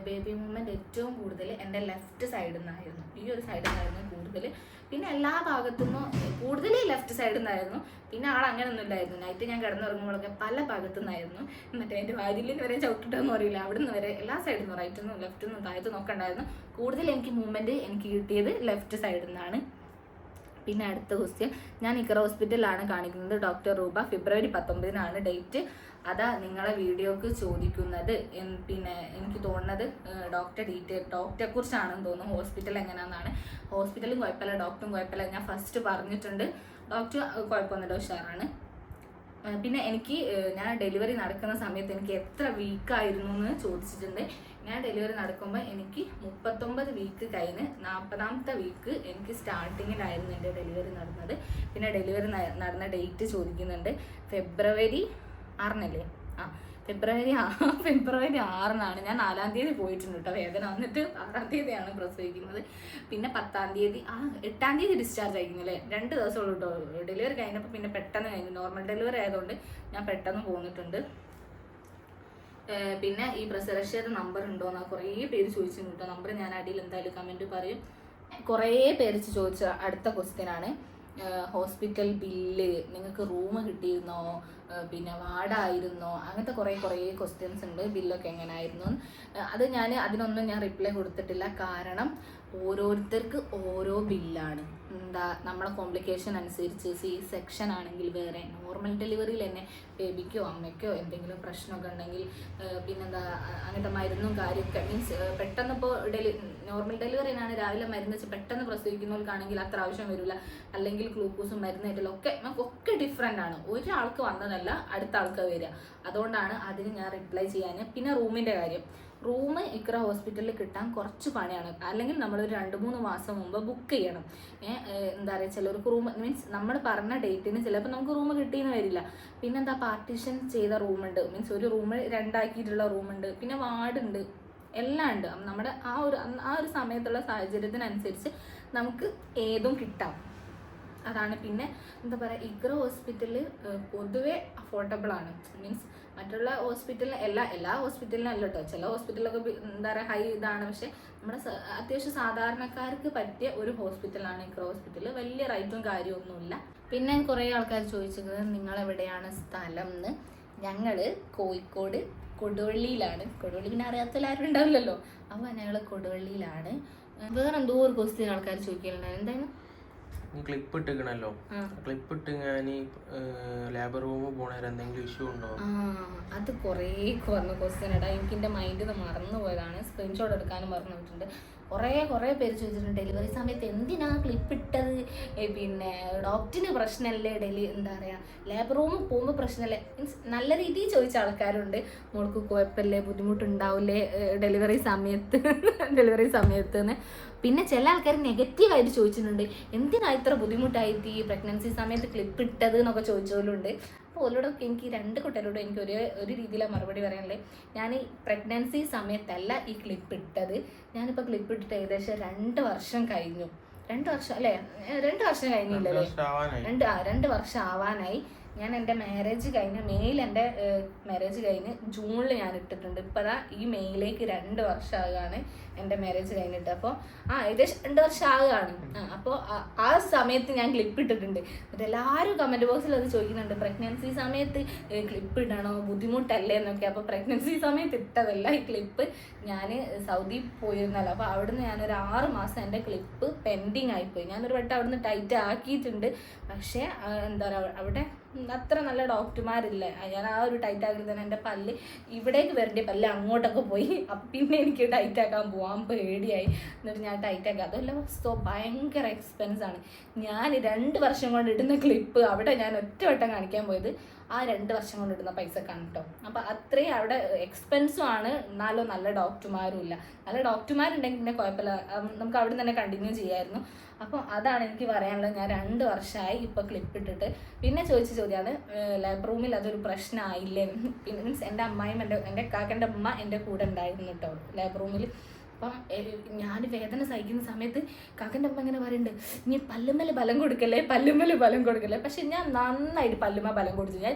ബേബി മൂവ്മെൻറ്റ് ഏറ്റവും കൂടുതൽ എൻ്റെ ലെഫ്റ്റ് സൈഡിൽ നിന്നായിരുന്നു. ഈ ഒരു സൈഡിൽ നിന്നായിരുന്നു കൂടുതൽ. പിന്നെ എല്ലാ ഭാഗത്തുനിന്നും കൂടുതൽ ലെഫ്റ്റ് സൈഡിൽ നിന്നായിരുന്നു. പിന്നെ അങ്ങനെയൊന്നും ഇല്ലായിരുന്നു. നൈറ്റ് ഞാൻ കിടന്നുറങ്ങുമ്പോഴൊക്കെ പല ഭാഗത്തു നിന്നായിരുന്നു. മറ്റേ എൻ്റെ വാരിലിന് വരെ ചവിട്ടിട്ടൊന്നും അറിയില്ല, അവിടെ നിന്ന് വരെ എല്ലാ സൈഡിൽ നിന്നും, റൈറ്റിൽ നിന്നും ലെഫ്റ്റിൽ നിന്നും താഴത്തു നിന്നൊക്കെ ഉണ്ടായിരുന്നു. കൂടുതൽ എനിക്ക് മൂവ്മെൻറ്റ് എനിക്ക് കിട്ടിയത് ലെഫ്റ്റ് സൈഡിൽ നിന്നാണ്. പിന്നെ അടുത്ത ക്വസ്റ്റ്യൻ, ഞാൻ ഇക്ര ഹോസ്പിറ്റലിലാണ് കാണിക്കുന്നത്. ഡോക്ടർ റൂബ. ഫെബ്രുവരി 19 ഡേറ്റ്. അതാ നിങ്ങളെ വീഡിയോക്ക് ചോദിക്കുന്നത്. പിന്നെ എനിക്ക് തോന്നുന്നത് ഡോക്ടറെ കുറിച്ചാണെന്ന് തോന്നുന്നു. ഹോസ്പിറ്റൽ എങ്ങനെയാണെന്നാണ്. ഹോസ്പിറ്റലും കുഴപ്പമില്ല, ഡോക്ടറും കുഴപ്പമില്ല. ഞാൻ ഫസ്റ്റ് പറഞ്ഞിട്ടുണ്ട്, ഡോക്ടർ കുഴപ്പമൊന്നുമില്ല, ഉഷാറാണ്. പിന്നെ ഞാൻ ഡെലിവറി നടക്കുന്ന സമയത്ത് എനിക്ക് എത്ര വീക്കായിരുന്നു എന്ന് ചോദിച്ചിട്ടുണ്ട്. ഞാൻ ഡെലിവറി നടക്കുമ്പോൾ എനിക്ക് 39 വീക്ക് കഴിഞ്ഞ് 40ാമത്തെ വീക്ക് എനിക്ക് സ്റ്റാർട്ടിങ്ങിലായിരുന്നു എൻ്റെ ഡെലിവറി നടന്നത്. പിന്നെ ഡെലിവറി നടന്ന ഡേറ്റ് ചോദിക്കുന്നുണ്ട്. ഫെബ്രുവരി 6 ഫെബ്രുവരി 6 ഞാൻ 4-ാം തീയതി പോയിട്ടുണ്ട് കേട്ടോ. വേദന വന്നിട്ട് 6-ാം തീയതിയാണ് പ്രസവിക്കുന്നത്. പിന്നെ 10-ാം തീയതി 8-ാം തീയതി ഡിസ്ചാർജ് ആയിരിക്കുന്നില്ലേ. 2 ദിവസമുള്ളൂ കേട്ടോ ഡെലിവറി കഴിഞ്ഞപ്പോൾ. പിന്നെ പെട്ടെന്ന് കഴിഞ്ഞു. നോർമൽ ഡെലിവറി ആയതുകൊണ്ട് ഞാൻ പെട്ടെന്ന് പോന്നിട്ടുണ്ട്. പിന്നെ ഈ പ്രസവരക്ഷയുടെ നമ്പർ ഉണ്ടോയെന്ന് കുറേ പേര് ചോദിച്ചിട്ടുണ്ട് കേട്ടോ. നമ്പർ ഞാൻ അടിയിൽ എന്തായാലും കമൻറ്റ് പറയും. കുറേ പേര് ചോദിച്ച അടുത്ത ക്വസ്റ്റ്യനാണ്, ഹോസ്പിറ്റൽ ബില്ല്, നിങ്ങൾക്ക് റൂം കിട്ടിയിരുന്നോ, പിന്നെ വാർഡായിരുന്നോ, അങ്ങനത്തെ കുറേ ക്വസ്റ്റ്യൻസ് ഉണ്ട്. ബില്ലൊക്കെ എങ്ങനെയായിരുന്നു അത് അതിനൊന്നും ഞാൻ റിപ്ലൈ കൊടുത്തിട്ടില്ല. കാരണം ഓരോരുത്തർക്ക് ഓരോ ബില്ലാണ്. നമ്മളെ കോംപ്ലിക്കേഷൻ അനുസരിച്ച് സെക്ഷൻ ആണെങ്കിൽ വേറെ, നോർമൽ ഡെലിവറിയിൽ തന്നെ ബേബിക്കോ അമ്മയ്ക്കോ എന്തെങ്കിലും പ്രശ്നമൊക്കെ ഉണ്ടെങ്കിൽ അങ്ങനത്തെ മരുന്നും കാര്യമൊക്കെ മീൻസ് പെട്ടെന്ന് ഇപ്പോൾ നോർമൽ ഡെലിവറിനാണ് രാവിലെ മരുന്ന് വെച്ച് പെട്ടെന്ന് പ്രസവിക്കുന്നവർക്കാണെങ്കിൽ അത്ര ആവശ്യം വരില്ല. അല്ലെങ്കിൽ ഗ്ലൂക്കോസും മരുന്നായിട്ടുള്ള ഒക്കെ ഡിഫറെൻ്റ് ആണ്. ഒരാൾക്ക് വന്നതല്ല അടുത്ത ആൾക്ക് വരിക. അതുകൊണ്ടാണ് അതിന് ഞാൻ റിപ്ലൈ ചെയ്യാൻ. പിന്നെ റൂമിൻ്റെ കാര്യം, റൂം ഇക്ര ഹോസ്പിറ്റലിൽ കിട്ടാൻ കുറച്ച് പണിയാണ്. അല്ലെങ്കിൽ നമ്മളൊരു 2-3 മാസം മുമ്പ് ബുക്ക് ചെയ്യണം. എന്താ പറയുക, ചിലർക്ക് റൂം മീൻസ് നമ്മൾ പറഞ്ഞ ഡേറ്റിന് ചിലപ്പോൾ നമുക്ക് റൂം കിട്ടിയെന്ന് വരില്ല. പിന്നെന്താ, പാർട്ടീഷൻ ചെയ്ത റൂമുണ്ട്, മീൻസ് ഒരു റൂം 2 റൂമുണ്ട്, പിന്നെ വാർഡുണ്ട്, എല്ലാം ഉണ്ട്. നമ്മുടെ ആ ഒരു സമയത്തുള്ള സാഹചര്യത്തിനനുസരിച്ച് നമുക്ക് ഏതും കിട്ടാം. അതാണ്. പിന്നെ എന്താ പറയുക, ഇഗ്ര ഹോസ്പിറ്റലിൽ പൊതുവെ അഫോർഡബിൾ ആണ്. മീൻസ് മറ്റുള്ള ഹോസ്പിറ്റലിന് എല്ലാ ഹോസ്പിറ്റലിനും അല്ല കേട്ടോ, ചില ഹോസ്പിറ്റലൊക്കെ എന്താ പറയുക ഹൈ ഇതാണ്. പക്ഷെ നമ്മുടെ അത്യാവശ്യം സാധാരണക്കാർക്ക് പറ്റിയ ഒരു ഹോസ്പിറ്റലാണ് ഇഗ്ര ഹോസ്പിറ്റൽ. വലിയ റേറ്റും കാര്യമൊന്നുമില്ല. പിന്നെ കുറേ ആൾക്കാർ ചോദിച്ചിരുന്നത് നിങ്ങളെവിടെയാണ് സ്ഥലം എന്ന്. ഞങ്ങൾ കോഴിക്കോട് കൊടുവള്ളിയിലാണ്. കൊടുവള്ളി പിന്നെ അറിയാത്തവരും ഉണ്ടാവില്ലല്ലോ. അപ്പോൾ ഞങ്ങൾ കൊടുവള്ളിയിലാണ്. വേറെ എന്തോ ഒരു ക്വസ്റ്റ്യൻ ആൾക്കാർ ചോദിക്കലുണ്ടായിരുന്നു. എന്തായാലും ക്ലിപ്പ് ഇട്ടിക്കണല്ലോ, ക്ലിപ്പ് ഇട്ട് ഞാൻ ലേബർ റൂം പോണേരം എന്തെങ്കിലും ഇഷ്യൂ ഉണ്ടോ? അത് കുറേ കുറഞ്ഞ ക്വസ്റ്റ്യൻ ഇടാ. എനിക്ക് എൻ്റെ മൈൻഡിൽ മറന്നു പോയതാണ്. സ്ക്രീൻഷോട്ട് എടുക്കാനും മറന്നു പോയിട്ടുണ്ട്. കുറേ പേര് ചോദിച്ചിട്ടുണ്ട് ഡെലിവറി സമയത്ത് എന്തിനാ ക്ലിപ്പ് ഇട്ടത്, പിന്നെ ഡോക്ടറിന് പ്രശ്നമല്ലേ, എന്താ പറയുക ലേബർ റൂമിൽ പോകുമ്പോൾ പ്രശ്നമല്ലേ. മീൻസ് നല്ല രീതിയിൽ ചോദിച്ച ആൾക്കാരുണ്ട്. മോൾക്ക് കുഴപ്പമില്ലേ, ബുദ്ധിമുട്ടുണ്ടാവില്ലേ ഡെലിവറി സമയത്ത്. പിന്നെ ചില ആൾക്കാർ നെഗറ്റീവായിട്ട് ചോദിച്ചിട്ടുണ്ട്, എന്തിനാ ഇത്ര ബുദ്ധിമുട്ടായിട്ട് ഈ പ്രഗ്നൻസി സമയത്ത് ക്ലിപ്പ് ഇട്ടത് എന്നൊക്കെ ചോദിച്ചവരുണ്ട്. അപ്പോൾ ഓരോടൊക്കെ എനിക്ക് 2 കുട്ടികളോടും എനിക്ക് ഒരു രീതിയിലാണ് മറുപടി പറയാനുള്ളത്. ഞാൻ ഈ പ്രഗ്നൻസി സമയത്തല്ല ഈ ക്ലിപ്പ് ഇട്ടത്. ഞാനിപ്പോൾ ക്ലിപ്പ് ഇട്ടിട്ട് ഏകദേശം 2 വർഷം കഴിഞ്ഞു. 2 വർഷം അല്ലേ, 2 വർഷം കഴിഞ്ഞില്ലല്ലേ, 2 വർഷം ആവാനായി. ഞാൻ എൻ്റെ മാരേജ് കഴിഞ്ഞ് മെയ്യിൽ എൻ്റെ മാരേജ് കഴിഞ്ഞ് ജൂണിൽ ഞാൻ ഇട്ടിട്ടുണ്ട്. ഇപ്പോൾ അതാ ഈ മെയ്യിലേക്ക് 2 വർഷം ആകുകയാണ് എൻ്റെ മാരേജ് കഴിഞ്ഞിട്ട്. അപ്പോൾ ഏകദേശം 2 വർഷം ആകുകയാണ്. അപ്പോൾ ആ സമയത്ത് ഞാൻ ക്ലിപ്പ് ഇട്ടിട്ടുണ്ട്. എന്നിട്ട് എല്ലാവരും കമൻറ്റ് ബോക്സിൽ അത് ചോദിക്കുന്നുണ്ട്, പ്രഗ്നൻസി സമയത്ത് ക്ലിപ്പ് ഇടണോ, ബുദ്ധിമുട്ടല്ലേ എന്നൊക്കെ. അപ്പോൾ പ്രഗ്നൻസി സമയത്ത് ഇട്ടതല്ല ഈ ക്ലിപ്പ്. ഞാൻ സൗദി പോയിരുന്നല്ലോ, അപ്പോൾ അവിടുന്ന് ഞാനൊരു 6 മാസം എൻ്റെ ക്ലിപ്പ് പെൻഡിങ് ആയിപ്പോയി. ഞാനൊരു വട്ടം അവിടുന്ന് ടൈറ്റ് ആക്കിയിട്ടുണ്ട്. പക്ഷേ എന്താ പറയുക, അവിടെ അത്ര നല്ല ഡോക്ടർമാരില്ല. ഞാൻ ആ ഒരു ടൈറ്റ് ആക്കി തന്നെ എൻ്റെ പല്ല് ഇവിടേക്ക് വരേണ്ട പല്ല് അങ്ങോട്ടൊക്കെ പോയി. അപ്പം പിന്നെ എനിക്ക് ടൈറ്റ് ആക്കാൻ പോകാൻ പേടിയായി. എന്നിട്ട് ഞാൻ ടൈറ്റ് ആക്കി. അതല്ല ഭയങ്കര എക്സ്പെൻസാണ്. ഞാൻ 2 വർഷം കൊണ്ട് ഇടുന്ന ക്ലിപ്പ് അവിടെ ഞാൻ ഒറ്റ വട്ടം കാണിക്കാൻ പോയത് ആ 2 വർഷം കൊണ്ട് ഇടുന്ന പൈസക്കാണ് കേട്ടോ. അപ്പം അത്രയും അവിടെ എക്സ്പെൻസും ആണ്. എന്നാലും നല്ല ഡോക്ടർമാരും ഇല്ല. നല്ല ഡോക്ടർമാരുണ്ടെങ്കിൽ പിന്നെ കുഴപ്പമില്ല, നമുക്ക് അവിടെ തന്നെ കണ്ടിന്യൂ ചെയ്യാമായിരുന്നു. അപ്പോൾ അതാണ് എനിക്ക് പറയാനുള്ളത്. ഞാൻ 2 വർഷമായി ഇപ്പോൾ ക്ലിപ്പ് ഇട്ടിട്ട്. പിന്നെ ചോദിച്ച ചോദ്യമാണ് ലേബർ റൂമിൽ അതൊരു പ്രശ്നമായില്ലേ. പിന്നെ മീൻസ് എൻ്റെ അമ്മായും എൻ്റെ കാക്കൻ്റെ അമ്മ എൻ്റെ കൂടെ ഉണ്ടായിരുന്നു കേട്ടോ ലേബർ റൂമിൽ. അപ്പം ഞാൻ വേദന സഹിക്കുന്ന സമയത്ത് കാക്കൻ്റെ അമ്മ ഇങ്ങനെ പറയുന്നുണ്ട്, നീ പല്ലുമ്മൽ ബലം കൊടുക്കല്ലേ. പക്ഷെ ഞാൻ നന്നായിട്ട് പല്ലുമ്മ ബലം കൊടുത്തു. ഞാൻ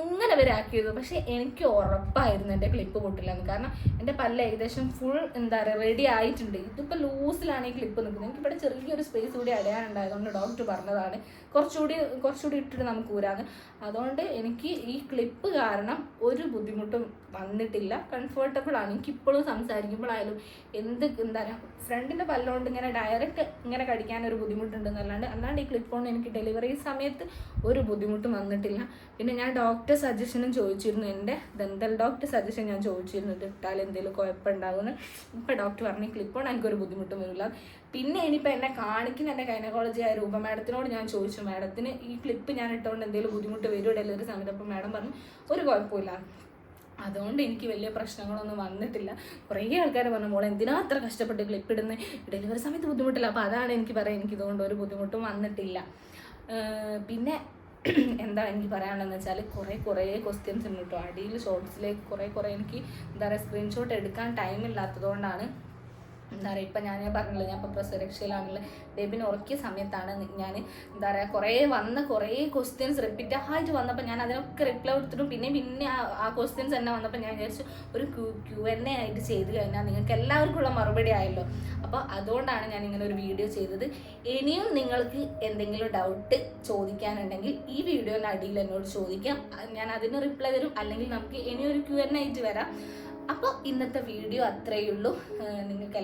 ഇങ്ങനെ വരെ ആക്കിയത്. പക്ഷെ എനിക്ക് ഉറപ്പായിരുന്നു എൻ്റെ ക്ലിപ്പ് പൊട്ടില്ലെന്ന്. കാരണം എൻ്റെ പല്ല് ഏകദേശം ഫുൾ എന്താ പറയുക റെഡി ആയിട്ടുണ്ട്. ഇതിപ്പോൾ ലൂസിലാണ് ഈ ക്ലിപ്പ് നിൽക്കുന്നത്. എനിക്കിവിടെ ചെറിയൊരു സ്പേസ് കൂടി അടയാനുണ്ടായതുകൊണ്ട് ഡോക്ടർ പറഞ്ഞതാണ് കുറച്ചുകൂടി ഇട്ടിട്ട് നമുക്ക് ഊരാന്ന്. അതുകൊണ്ട് എനിക്ക് ഈ ക്ലിപ്പ് കാരണം ഒരു ബുദ്ധിമുട്ടും വന്നിട്ടില്ല. കംഫർട്ടബിൾ ആണ്. എനിക്കിപ്പോഴും സംസാരിക്കുമ്പോഴായാലും എന്താ പറയുക, ഫ്രണ്ടിൻ്റെ പല്ലുകൊണ്ട് ഇങ്ങനെ ഡയറക്റ്റ് ഇങ്ങനെ കടിക്കാനൊരു ബുദ്ധിമുട്ടുണ്ടെന്നല്ലാണ്ട് ഈ ക്ലിപ്പ് കൊണ്ട് എനിക്ക് ഡെലിവറി സമയത്ത് ഒരു ബുദ്ധിമുട്ടും വന്നിട്ടില്ല. പിന്നെ ഞാൻ ഡോക്ടർ സജഷനും ചോദിച്ചിരുന്നു, എൻ്റെ ഡെന്റൽ ഡോക്ടർ സജഷൻ ഞാൻ ചോദിച്ചിരുന്നു ഇട്ടാൽ എന്തെങ്കിലും കുഴപ്പമുണ്ടാകുമെന്ന്. ഇപ്പോൾ ഡോക്ടർ പറഞ്ഞു ക്ലിപ്പ് കൊണ്ട് എനിക്കൊരു ബുദ്ധിമുട്ടും വരില്ല. പിന്നെ ഇനിയിപ്പോൾ എന്നെ കാണിക്കുന്ന എൻ്റെ ഗൈനക്കോളജി ആയ രൂപ മാഡത്തിനോട് ഞാൻ ചോദിച്ചു, മാഡത്തിന് ഈ ക്ലിപ്പ് ഞാൻ ഇട്ടുകൊണ്ട് എന്തെങ്കിലും ബുദ്ധിമുട്ട് വരുമോ ഡെലിവറി സമയത്ത്. അപ്പോൾ മാഡം പറഞ്ഞു ഒരു കുഴപ്പമില്ല. അതുകൊണ്ട് എനിക്ക് വലിയ പ്രശ്നങ്ങളൊന്നും വന്നിട്ടില്ല. കുറേ ആൾക്കാർ പറഞ്ഞു മോളെ എന്തിനാ അത്ര കഷ്ടപ്പെട്ട് ക്ലിപ്പ് ഇടുന്നത്, ഡെലിവറി സമയത്ത് ബുദ്ധിമുട്ടില്ല. അപ്പോൾ അതാണ് എനിക്ക് പറയാം, എനിക്കിതുകൊണ്ട് ഒരു ബുദ്ധിമുട്ടും വന്നിട്ടില്ല. പിന്നെ എന്താ എനിക്ക് പറയാനുള്ളതെന്ന് വെച്ചാൽ കുറേ ക്വസ്റ്റ്യൻസ് ഉണ്ട് കേട്ടോ. അടിയിൽ ഷോർട്സിലേക്ക് കുറേ എനിക്ക് എന്താ പറയുക സ്ക്രീൻഷോട്ട് എടുക്കാൻ ടൈമില്ലാത്തതുകൊണ്ടാണ്. എന്താ പറയുക, ഇപ്പം ഞാൻ പറഞ്ഞില്ല, ഞാൻ ഇപ്പോൾ പ്രസവരക്ഷയിലാണല്ലോ. ബേബിനെ ഉറക്കിയ സമയത്താണ് ഞാൻ എന്താ പറയുക കുറേ ക്വസ്റ്റ്യൻസ് റിപ്പീറ്റ് ആയിട്ട് വന്നപ്പോൾ ഞാൻ അതിനൊക്കെ റിപ്ലൈ കൊടുത്തിട്ടും പിന്നെ ആ ക്വസ്റ്റ്യൻസ് തന്നെ വന്നപ്പോൾ ഞാൻ വിചാരിച്ചു ഒരു Q&A ആയിട്ട് ചെയ്ത് കഴിഞ്ഞാൽ നിങ്ങൾക്ക് എല്ലാവർക്കുള്ള മറുപടി ആയല്ലോ. അപ്പോൾ അതുകൊണ്ടാണ് ഞാൻ ഇങ്ങനെ ഒരു വീഡിയോ ചെയ്തത്. ഇനിയും നിങ്ങൾക്ക് എന്തെങ്കിലും ഡൗട്ട് ചോദിക്കാനുണ്ടെങ്കിൽ ഈ വീഡിയോയുടെ അടിയിൽ എന്നോട് ചോദിക്കാം, ഞാൻ അതിന് റിപ്ലൈ തരും. അല്ലെങ്കിൽ നമുക്ക് ഇനിയൊരു Q&A ആയിട്ട് വരാം. അപ്പോൾ ഇന്നത്തെ വീഡിയോ അത്രയേ ഉള്ളൂ. നിങ്ങൾക്ക്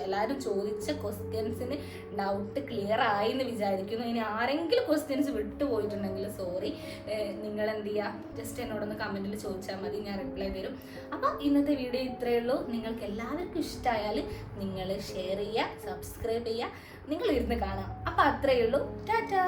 എല്ലാവരും ചോദിച്ച ക്വസ്റ്റ്യൻസിന് ഡൗട്ട് ക്ലിയർ ആയി എന്ന് വിചാരിക്കുന്നു. ഇനി ആരെങ്കിലും ക്വസ്റ്റ്യൻസ് വിട്ടുപോയിട്ടുണ്ടെങ്കിൽ സോറി. നിങ്ങൾ എന്ത് ചെയ്യുക, ജസ്റ്റ് എന്നോടൊന്ന് കമൻറ്റിൽ ചോദിച്ചാൽ മതി, ഞാൻ റിപ്ലൈ തരും. അപ്പോൾ ഇന്നത്തെ വീഡിയോ ഇത്രയേ ഉള്ളൂ. നിങ്ങൾക്ക് എല്ലാവർക്കും ഇഷ്ടമായാൽ നിങ്ങൾ ഷെയർ ചെയ്യുക, സബ്സ്ക്രൈബ് ചെയ്യുക, നിങ്ങൾ ഇരുന്ന് കാണാം. അപ്പോൾ അത്രയേ ഉള്ളൂ. ടാറ്റാ.